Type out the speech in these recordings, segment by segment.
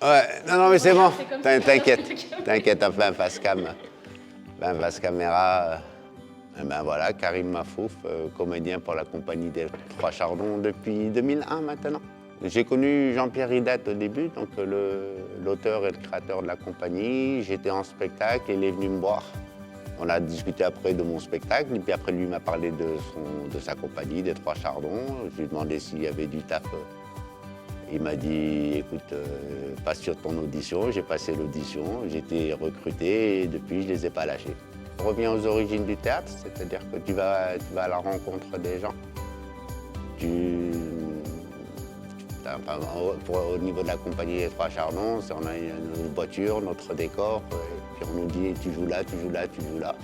Ouais, non, mais c'est bon. C'est comme ça. T'inquiète, enfin, un face caméra. Ben voilà, Karim Mafouf, comédien pour la compagnie des Trois Chardons depuis 2001 maintenant. J'ai connu Jean-Pierre Ridat au début, donc l'auteur et le créateur de la compagnie. J'étais en spectacle et il est venu me voir. On a discuté après de mon spectacle, et puis après lui m'a parlé de sa compagnie, des Trois Chardons. Je lui ai demandé s'il y avait du taf. Il m'a dit, écoute, passe sur ton audition. J'ai passé l'audition, j'ai été recruté et depuis, je ne les ai pas lâchés. Je reviens aux origines du théâtre, c'est-à-dire que tu vas à la rencontre des gens. Au niveau de la compagnie des Trois Chardons, on a une voiture, notre décor, et puis on nous dit, tu joues là, tu joues là, tu joues là.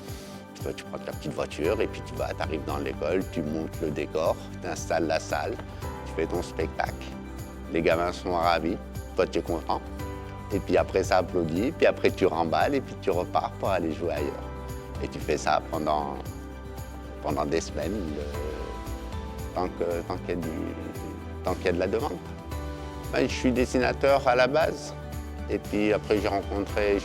Toi, tu prends ta petite voiture et puis tu arrives dans l'école, tu montes le décor, tu installes la salle, tu fais ton spectacle. Les gamins sont ravis, toi tu es content. Et puis après ça applaudit, puis après tu remballes et puis tu repars pour aller jouer ailleurs. Et tu fais ça pendant des semaines, tant qu'il y a de la demande. Je suis dessinateur à la base. Et puis après j'ai rencontré,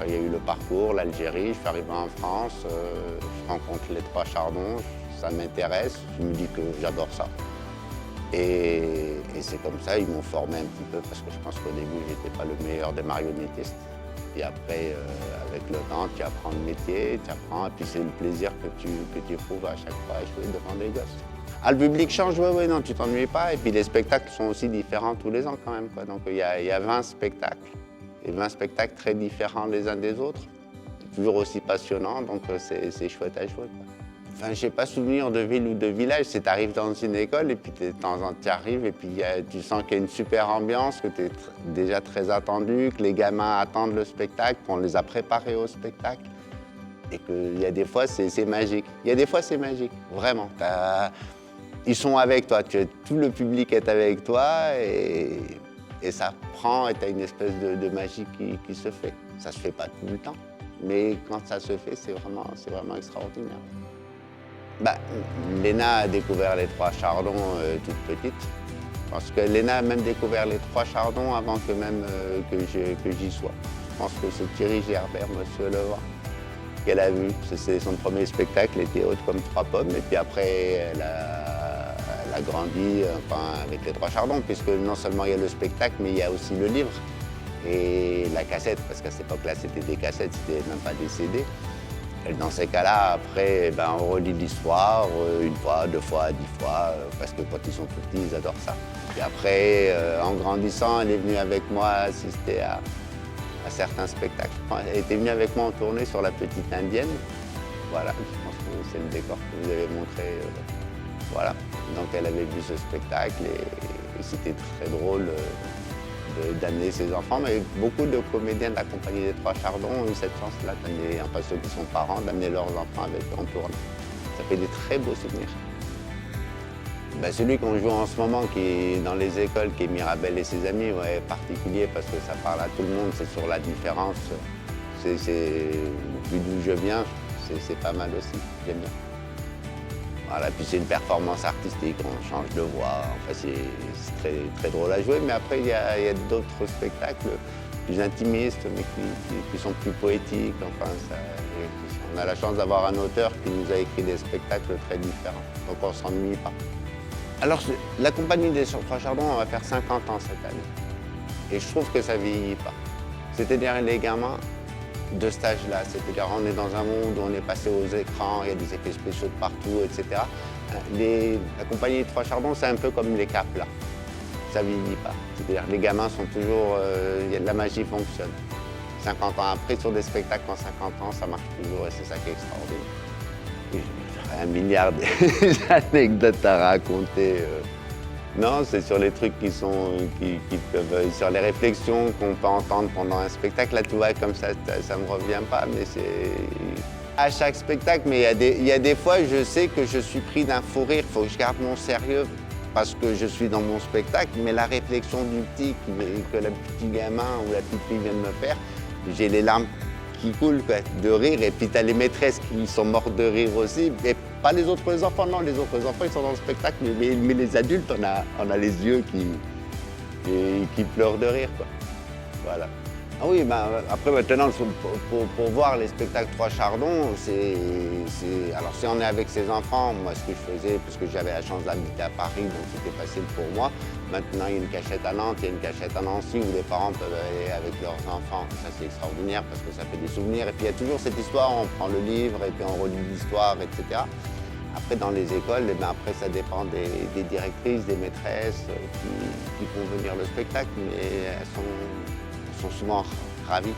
il y a eu le parcours, l'Algérie, je suis arrivé en France, je rencontre les Trois Chardons, ça m'intéresse, je me dis que j'adore ça. Et c'est comme ça, ils m'ont formé un petit peu parce que je pense qu'au début, je n'étais pas le meilleur des marionnettistes. Et après, avec le temps, tu apprends le métier, tu apprends, et puis c'est le plaisir que tu éprouves à chaque fois à jouer devant des gosses. Ah, le public change, oui, non, tu t'ennuies pas. Et puis les spectacles sont aussi différents tous les ans quand même, quoi. Donc il y a 20 spectacles, et 20 spectacles très différents les uns des autres. Toujours aussi passionnant, donc c'est chouette à jouer, quoi. Enfin, je n'ai pas souvenir de ville ou de village. Tu arrives dans une école et puis de temps en temps tu arrives et puis tu sens qu'il y a une super ambiance, que tu es déjà très attendu, que les gamins attendent le spectacle, qu'on les a préparés au spectacle. Et qu'il y a des fois, c'est magique. Il y a des fois, c'est magique, vraiment. Ils sont avec toi, tout le public est avec toi et ça prend et tu as une espèce de magie qui se fait. Ça ne se fait pas tout le temps, mais quand ça se fait, c'est vraiment extraordinaire. Léna a découvert les Trois Chardons toute petite. Parce que Léna a même découvert les Trois Chardons avant que même que j'y sois. Je pense que c'est Thierry Gerbert, Monsieur Levent, qu'elle a vu. C'est son premier spectacle, elle était haute comme trois pommes. Et puis après, elle a grandi avec les Trois Chardons, puisque non seulement il y a le spectacle, mais il y a aussi le livre et la cassette, parce qu'à cette époque-là, c'était des cassettes, c'était même pas des CD. Et dans ces cas-là, après, on relit l'histoire une fois, deux fois, 10 fois, parce que quand ils sont tout petits, ils adorent ça. Et après, en grandissant, elle est venue avec moi assister à certains spectacles. Elle était venue avec moi en tournée sur La Petite Indienne. Voilà, je pense que c'est le décor que vous avez montré. Voilà, donc elle avait vu ce spectacle et c'était très drôle d'amener ses enfants, mais beaucoup de comédiens de la compagnie des Trois Chardons ont eu cette chance-là, enfin ceux qui sont parents, d'amener leurs enfants avec eux en tournée. Ça fait des très beaux souvenirs. Celui qu'on joue en ce moment, qui est dans les écoles, qui est Mirabel et ses amis, ouais, particulier parce que ça parle à tout le monde, c'est sur la différence. Vu d'où je viens, c'est pas mal aussi, j'aime bien. Voilà, puis c'est une performance artistique, on change de voix, enfin c'est très, très drôle à jouer, mais après il y a d'autres spectacles plus intimistes, mais qui sont plus poétiques, enfin on a la chance d'avoir un auteur qui nous a écrit des spectacles très différents, donc on ne s'ennuie pas. Alors la compagnie des Trois Chardons, on va faire 50 ans cette année, et je trouve que ça ne vieillit pas. C'est-à-dire les gamins de cet âge-là, c'est-à-dire on est dans un monde où on est passé aux écrans, il y a des effets spéciaux de partout, etc. La compagnie des Trois Chardons, c'est un peu comme les capes là, ça ne vieillit pas. C'est-à-dire les gamins sont toujours, la magie fonctionne. 50 ans après, sur des spectacles en 50 ans, ça marche toujours et c'est ça qui est extraordinaire. J'aurais 1 milliard d'anecdotes à raconter. Non, c'est sur les trucs qui peuvent, sur les réflexions qu'on peut entendre pendant un spectacle. Là, tu vois, comme ça me revient pas, mais c'est à chaque spectacle. Mais il y a des fois, je sais que je suis pris d'un fou rire. Il faut que je garde mon sérieux parce que je suis dans mon spectacle. Mais la réflexion du petit, que le petit gamin ou la petite fille vient de me faire, j'ai les larmes qui coulent, quoi, de rire. Et puis tu as les maîtresses qui sont mortes de rire aussi. Et pas les autres enfants, non, les autres enfants ils sont dans le spectacle, mais les adultes, on a les yeux qui pleurent de rire, quoi. Voilà. Ah oui, ben, après maintenant, pour voir les spectacles Trois Chardons, alors si on est avec ses enfants, moi ce que je faisais, parce que j'avais la chance d'habiter à Paris, donc c'était facile pour moi. Maintenant, il y a une cachette à Nantes, il y a une cachette à Nancy où les parents peuvent aller avec leurs enfants. Ça, c'est extraordinaire parce que ça fait des souvenirs. Et puis, il y a toujours cette histoire, on prend le livre et puis on relit l'histoire, etc. Après, dans les écoles, eh bien, après, ça dépend des directrices, des maîtresses qui font venir le spectacle, mais elles sont souvent ravies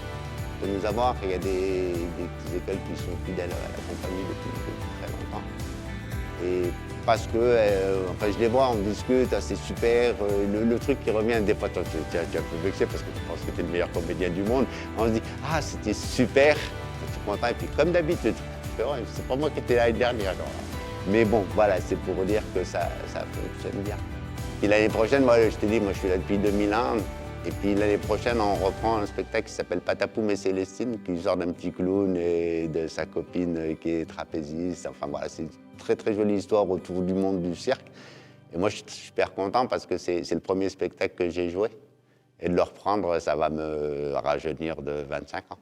de nous avoir. Il y a des petites écoles qui sont fidèles à la compagnie depuis très longtemps. Et parce que, enfin, je les vois, on discute, ah, c'est super. Le truc qui revient, des fois, toi, tu es un peu vexé parce que tu penses que tu es le meilleur comédien du monde. On se dit, ah, c'était super, tu es content. Et puis, comme d'habitude, c'est pas moi qui étais l'année dernière. Mais bon, voilà, c'est pour dire que ça fonctionne bien. Et l'année prochaine, moi, je t'ai dit, moi, je suis là depuis 2001. Et puis l'année prochaine, on reprend un spectacle qui s'appelle Patapoum et Célestine, qui sort d'un petit clown et de sa copine qui est trapéziste. Enfin voilà, c'est une très très jolie histoire autour du monde du cirque. Et moi, je suis super content parce que c'est le premier spectacle que j'ai joué. Et de le reprendre, ça va me rajeunir de 25 ans.